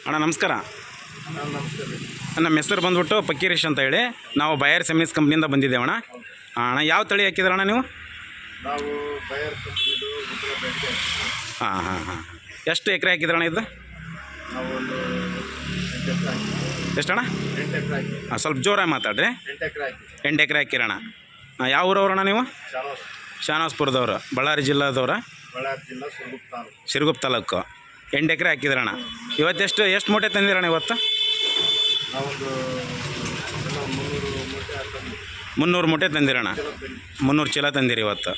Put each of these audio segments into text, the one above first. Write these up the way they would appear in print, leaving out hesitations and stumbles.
ಅಣ್ಣ ನಮಸ್ಕಾರ. ನಮಸ್ಕಾರ ರೀ. ನಮ್ಮ ಹೆಸರು ಬಂದ್ಬಿಟ್ಟು ಪಕ್ಕೀರೇಶ್ ಅಂತ ಹೇಳಿ, ನಾವು ಬಯರ್ ಸೆಮಿನಿಸ್ ಕಂಪ್ನಿಯಿಂದ ಬಂದಿದ್ದೇವೆ ಅಣ್ಣ. ಅಣ್ಣ ಯಾವ ತಳಿ ಹಾಕಿದ್ರಣ್ಣ ನೀವು? ನಾವು ಬಯರ್ ಕಂಪ್ನಿದು ಹಾಂ ಹಾಂ ಹಾಂ ಎಷ್ಟು ಎಕರೆ ಹಾಕಿದ್ರಣ್ಣ ಇದು? ನಾವು ಒಂದು 8 ಎಕರೆ ಹಾಕಿದ್ವಿ. ಎಷ್ಟಣ್ಣ? 8 ಎಕರೆ ಹಾಕಿ. ಸ್ವಲ್ಪ ಜೋರಾಗಿ ಮಾತಾಡ್ರಿ. 8 ಎಕರೆ ಹಾಕಿ. 8 ಎಕರೆ ಹಾಕಿರಣ್ಣ. ಯಾವ ಊರವ್ರಣ್ಣ ನೀವು? ಶಾನವಾಸ್ಪುರದವ್ರು, ಬಳ್ಳಾರಿ ಜಿಲ್ಲಾದವ್ರ? ಬಳ್ಳಾರಿ ಜಿಲ್ಲಾ ಸಿರುಗುಪ್ಪ ತಾಲೂಕು. 8 ಎಕರೆ ಹಾಕಿದ್ರಣ್ಣ. ಎಷ್ಟು ಮೂಟೆ ತಂದಿರಣ್ಣ ಇವತ್ತು? ನಾವೊಂದು 300 ಮೂಟೆ ತಂದಿರಣ್ಣ. 300 ಚೀಲ ತಂದಿರಿ ಇವತ್ತು.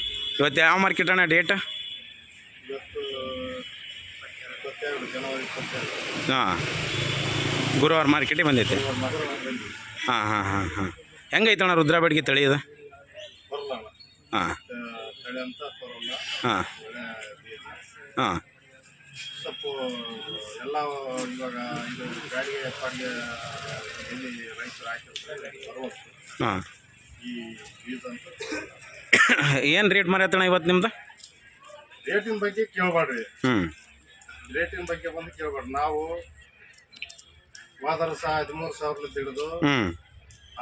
ಯಾವ ಮಾರ್ಕೆಟ್ ಅಣ್ಣ ಡೇಟ್? ಇವತ್ತು 22 ಜನವರಿ 22. ಹಾಂ, ಗುರುವಾರ ಮಾರ್ಕೆಟಿಗೆ ಬಂದೈತೆ. ಹಾಂ ಹಾಂ ಹಾಂ ಹಾಂ ಹೆಂಗೈತಣ್ಣ ರುದ್ರ ಬೇಡಿಗೆ ತಳಿ ಇದು? ಬರಲ್ಲ ಹಾಂ ತಳಿ ಅಂತ ಬರೋಲ್ಲ. ಹಾಂ ಹಾಂ ಸ್ವಲ್ಪ ಎಲ್ಲ ಇವಾಗ ಇದು ಗಾಡಿಗೆ ಪಾಡಿಗೆ ಎಲ್ಲಿ ರೈತರು ಹಾಕಿರ್ತಾರೆ 60. ಹಾಂ ಈ ಬೀಜ ಅಂತ ಏನು ರೇಟ್ ಮಾರತ್ತಣ್ಣ ಇವತ್ತು ನಿಮ್ದು? ರೇಟಿನ ಬಗ್ಗೆ ಕೇಳಬೇಡ್ರಿ. ರೇಟಿನ ಬಗ್ಗೆ ಬಂದು ಕೇಳಬೇಡ್ರಿ. ನಾವು ಹೋದ ವರ್ಷ 13,000 ಹಿಡಿದು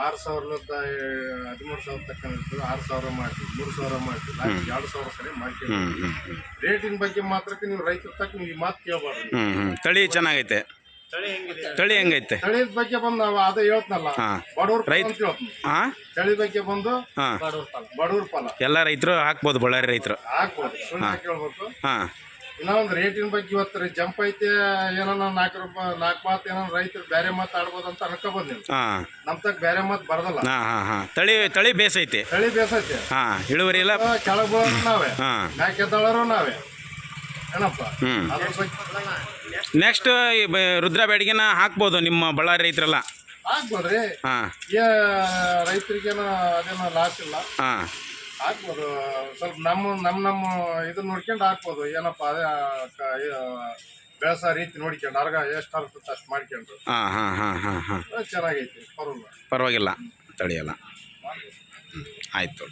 6,000 13,000 ತಕ್ಕೊಂಡಿದ್ದು 6,000 ಮಾಡ್ತೀವಿ, 3,000 ಮಾಡ್ತೀವಿ, 2,000 ಕಡೆ ಮಾಡ್ತೀವಿ. ರೇಟಿನ ಬಗ್ಗೆ ಮಾತ್ರಕ್ಕೆ ನೀವು ರೈತರ ತಕ್ಕ ನೀವು ಈ ಮಾತು ಕೇಳಬಾರ್ದು. ತಳಿ ಚೆನ್ನಾಗೈತೆ. ತಳಿ ಹೆಂಗೈತೆ? ತಳಿ ಬಗ್ಗೆ ಬಂದು ನಾವು ಅದೇ ಹೇಳ್ತನಲ್ಲ, ಬಡವ್ರ ರೈತ ಹಾಂ ತಳಿ ಬಗ್ಗೆ ಬಂದು ಬಡವ್ರ ಫಲ ಎಲ್ಲ ರೈತರು ಹಾಕ್ಬೋದು, ಬಳ್ಳಾರಿ ರೈತರು ಹಾಕ್ಬೋದು. ಸುಳ್ಳು ಕೇಳ್ಬೇಕು. ಹಾಂ ಇನ್ನೊಂದು ರೇಟಿನ ಬಗ್ಗೆ ಇವತ್ತು ಜಂಪ್ ಐತೆ, ಏನೋ 4 ಮಾತು ಏನೋ ರೈತರು ಬೇರೆ ಮಾತು ಆಡ್ಬೋದು ಅಂತ ಅನ್ಕೋಬೋದು ನೀವು. ನಮ್ ತಕ್ಕ ಬೇರೆ ಮಾತು ಬರದಲ್ಲ. ತಳಿ ಬೇಸೈತೆ. ತಳಿ ಬೇಸೈತೆ. ಇಳುವರಿ ಇಲ್ಲ. ಕೆಳಗೆ ಬೀಳೋರು ನಾವೇ, ಮ್ಯಾಕೆದ್ದಳರು ನಾವೇ ಏನಪ್ಪ. ನೆಕ್ಸ್ಟ್ ರುದ್ರ ಬೇಡಿಗೆನ ಹಾಕ್ಬೋದು ನಿಮ್ಮ ಬಳ್ಳಾರಿ ರೈತರೆಲ್ಲ? ಹಾಕ್ಬೋದ್ರಿ. ರೈತರಿಗೇನೋ ಅದೇನೋ ಲಾಸ್ ಇಲ್ಲ. ಹಾಕ್ಬೋದು. ಸ್ವಲ್ಪ ನಮ್ಮ ಇದನ್ನ ನೋಡ್ಕೊಂಡು ಹಾಕ್ಬೋದು. ಏನಪ್ಪ ಅದೇ ಬೆಳೆಸೋ ರೀತಿ ನೋಡ್ಕೊಂಡು ಅರ್ಗ ಎಷ್ಟು ಹರ್ತದೆ ಅಷ್ಟು ಮಾಡ್ಕೊಂಡ್ರು ಚೆನ್ನಾಗೈತಿ. ಪರವಾಗಿಲ್ಲ ತಳಿಯಲ್ಲ. ಆಯ್ತು.